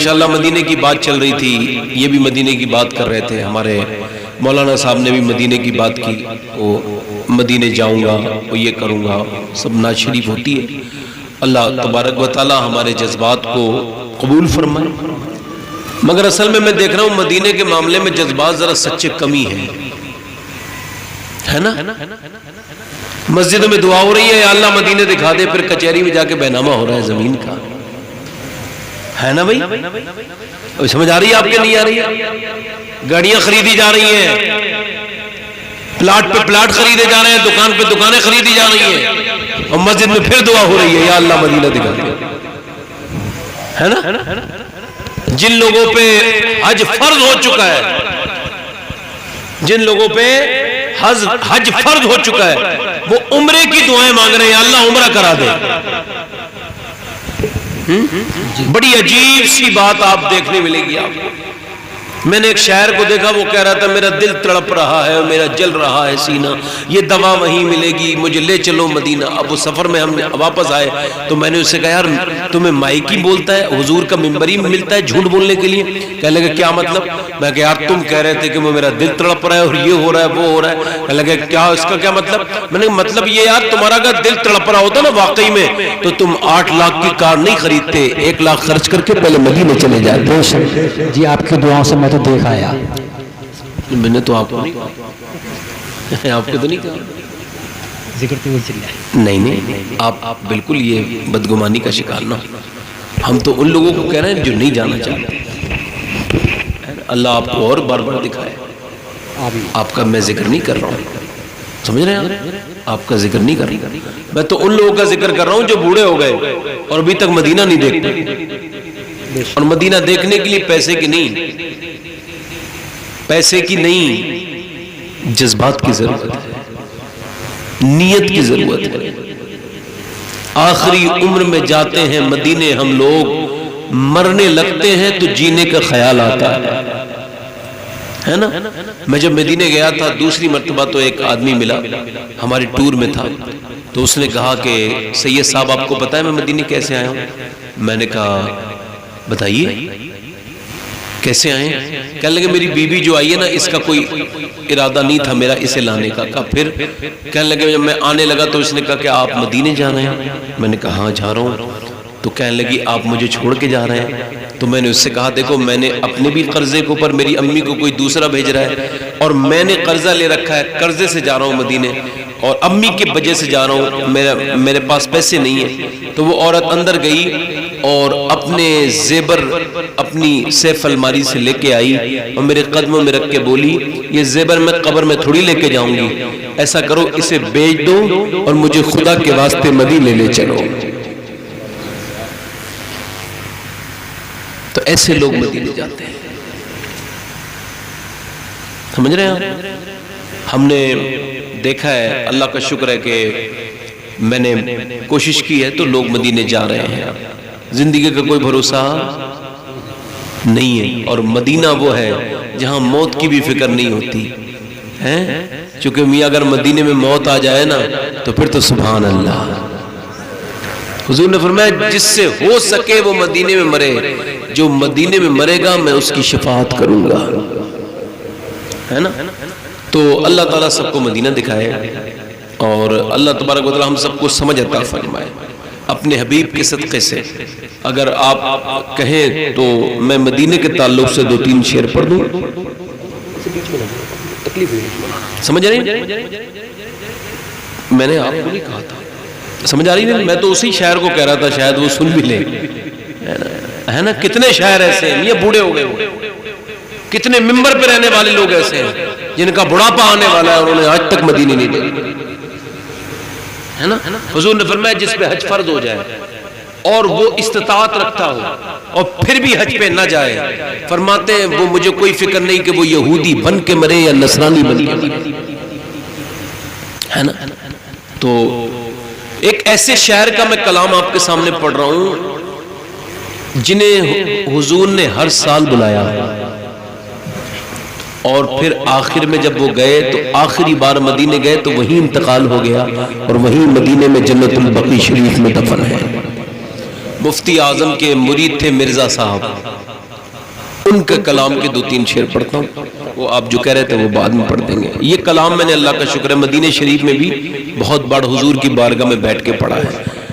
ماشاءاللہ مدینے کی بات چل رہی تھی، یہ بھی مدینے کی بات کر رہے تھے، ہمارے مولانا صاحب نے بھی مدینے کی بات کی، وہ مدینے جاؤں گا، وہ یہ کروں گا، سب نعت شریف ہوتی ہے۔ اللہ تبارک و تعالی ہمارے جذبات کو قبول فرمائے، مگر اصل میں دیکھ رہا ہوں مدینے کے معاملے میں جذبات ذرا سچے کمی ہیں، ہے نا؟ مسجدوں میں دعا ہو رہی ہے یا اللہ مدینے دکھا دے، پھر کچہری میں جا کے بینامہ ہو رہا ہے زمین کا، ہے نا بھائی؟ سمجھ آ رہی ہے آپ کے نہیں آ رہی ہے؟ گاڑیاں خریدی جا رہی ہیں، پلاٹ پہ پلاٹ خریدے جا رہے ہیں، دکان پہ دکانیں خریدی جا رہی ہیں، اور مسجد میں پھر دعا ہو رہی ہے یا اللہ مدینہ دکھا دے، ہے نا؟ جن لوگوں پہ حج فرض ہو چکا ہے، جن لوگوں پہ حج فرض ہو چکا ہے، وہ عمرے کی دعائیں مانگ رہے ہیں، اللہ عمرہ کرا دے۔ بڑی عجیب سی بات آپ دیکھنے ملے گی آپ کو۔ میں نے ایک شاعر کو دیکھا، وہ کہہ رہا تھا میرا دل تڑپ رہا ہے، میرا جل رہا ہے سینہ، یہ دوا وہیں ملے گی، مجھے لے چلو مدینہ۔ اب وہ سفر میں ہم واپس آئے تو میں نے اس سے کہا یار تمہیں مائکی بولتا ہے، حضور کا منبری ملتا ہے جھوٹ بولنے کے لیے؟ کہنے لگے کیا مطلب؟ میں کہا یار تم کہہ رہے تھے کہ میرا دل تڑپ رہا ہے اور یہ ہو رہا ہے وہ ہو رہا ہے، کہنے لگے کیا اس کا کیا مطلب؟ میں نے مطلب یہ یار تمہارا اگر دل تڑپ رہا ہوتا نا واقعی میں تو تم 8 لاکھ کی کار نہیں خریدتے، 1 لاکھ خرچ کر کے پہلے مدینے چلے جاتے۔ جی آپ کی دعاؤں سے میں تو دیکھ آیا۔ میں نے تو آپ کو نہیں کہا، آپ کو تو نہیں کہا، ذکر تو وہی چل رہا ہے۔ نہیں آپ بالکل یہ بدگمانی کا شکار نہ ہو۔ ہم تو ان لوگوں کو کہہ رہے ہیں جو نہیں جانا چاہتے، اللہ آپ کو اور بار بار دکھائے۔ آپ کا میں ذکر نہیں کر رہا ہوں، سمجھ رہے ہیں؟ آپ کا ذکر نہیں کر رہا، میں تو ان لوگوں کا ذکر کر رہا ہوں جو بوڑھے ہو گئے اور ابھی تک مدینہ نہیں دیکھتے، اور مدینہ دیکھنے کے لیے پیسے کی نہیں، پیسے کی نہیں، جذبات کی ضرورت ہے، نیت کی ضرورت ہے۔ آخری عمر میں جاتے ہیں مدینے ہم لوگ، مرنے لگتے ہیں تو جینے کا خیال آتا ہے نا؟ میں جب مدینے گیا تھا دوسری مرتبہ تو ایک آدمی ملا، ہمارے ٹور میں تھا، تو اس نے کہا کہ سید صاحب آپ کو پتا ہے میں مدینے کیسے آیا ہوں؟ میں نے کہا بتائیے کیسے آئے؟ کہنے لگے میری بیوی جو آئی ہے نا اس کا کوئی ارادہ نہیں تھا میرا اسے لانے کا۔ کہا پھر؟ کہنے لگے جب میں آنے لگا تو اس نے کہا کہ آپ مدینے جا رہے ہیں؟ میں نے کہا ہاں جا رہا ہوں۔ تو کہنے لگی آپ مجھے چھوڑ کے جا رہے ہیں؟ تو میں نے اس سے کہا دیکھو میں نے اپنے بھی قرضے کے اوپر میری امی کو کوئی دوسرا بھیج رہا ہے، اور میں نے قرضہ لے رکھا ہے، قرضے سے جا رہا ہوں مدینے، اور امی کی وجہ سے جا رہا ہوں، میرے پاس پیسے نہیں ہیں۔ تو وہ عورت اندر گئی اور اپنے زیور اپنی سیف الماری سے لے کے آئی اور میرے قدموں میں رکھ کے بولی یہ زیور میں قبر میں تھوڑی لے کے جاؤں گی، ایسا کرو اسے بیچ دو اور مجھے خدا کے واسطے مدینے لے چلو۔ تو ایسے لوگ مدینے جاتے ہیں، سمجھ رہے ہیں؟ ہم نے دیکھا ہے، اللہ کا شکر ہے کہ میں نے کوشش کی ہے تو لوگ مدینے جا رہے ہیں۔ زندگی کا کوئی بھروسہ نہیں ہے، اور مدینہ وہ ہے جہاں موت کی بھی فکر نہیں ہوتی ہے، چونکہ میاں اگر مدینے میں موت آ جائے نا تو پھر تو سبحان اللہ۔ حضور نے فرمایا جس سے ہو سکے وہ مدینے میں مرے، جو مدینے میں مرے گا میں اس کی شفاعت کروں گا، ہے نا؟ تو اللہ تعالیٰ سب کو مدینہ دکھائے، اور اللہ تبارک و تعالیٰ ہم سب کو سمجھ عطا فرمائے اپنے حبیب کے صدقے سے۔ اگر آپ کہیں تو میں مدینے کے تعلق سے 2-3 شعر پڑھ دوں، سمجھ رہے ہیں؟ میں نے آپ کو نہیں کہا تھا، سمجھ آ رہی نہیں؟ میں تو اسی شاعر کو کہہ رہا تھا شاید وہ سن بھی لیں، ہے نا؟ کتنے شاعر ایسے ہیں، یہ بوڑھے ہو گئے، کتنے ممبر پہ رہنے والے لوگ ایسے ہیں جن کا بڑھاپا آنے والا ہے اور انہوں نے آج تک مدینے نہیں دیکھا، ہے نا؟ حضور نے فرمایا جس پہ حج فرض ہو جائے اور وہ استطاعت رکھتا ہو اور پھر بھی حج پہ نہ جائے، فرماتے ہیں وہ مجھے کوئی فکر نہیں کہ وہ یہودی بن کے مرے یا نصرانی بن کے مرے، ہے نا؟ تو ایک ایسے شاعر کا میں کلام آپ کے سامنے پڑھ رہا ہوں جنہیں حضور نے ہر سال بلایا، اور پھر آخر میں جب وہ گئے تو آخری بار مدینے گئے تو وہیں انتقال ہو گیا، اور وہیں مدینے میں جنت البقیع شریف میں دفن ہے۔ مفتی اعظم کے مرید تھے مرزا صاحب، ان کا کلام کے 2-3 شعر پڑھتا ہوں، وہ آپ جو کہہ رہے تھے وہ بعد میں پڑھ دیں گے۔ یہ کلام میں نے اللہ کا شکر ہے مدینہ شریف میں بھی بہت بڑا حضور کی بارگاہ میں بیٹھ کے پڑھا ہے،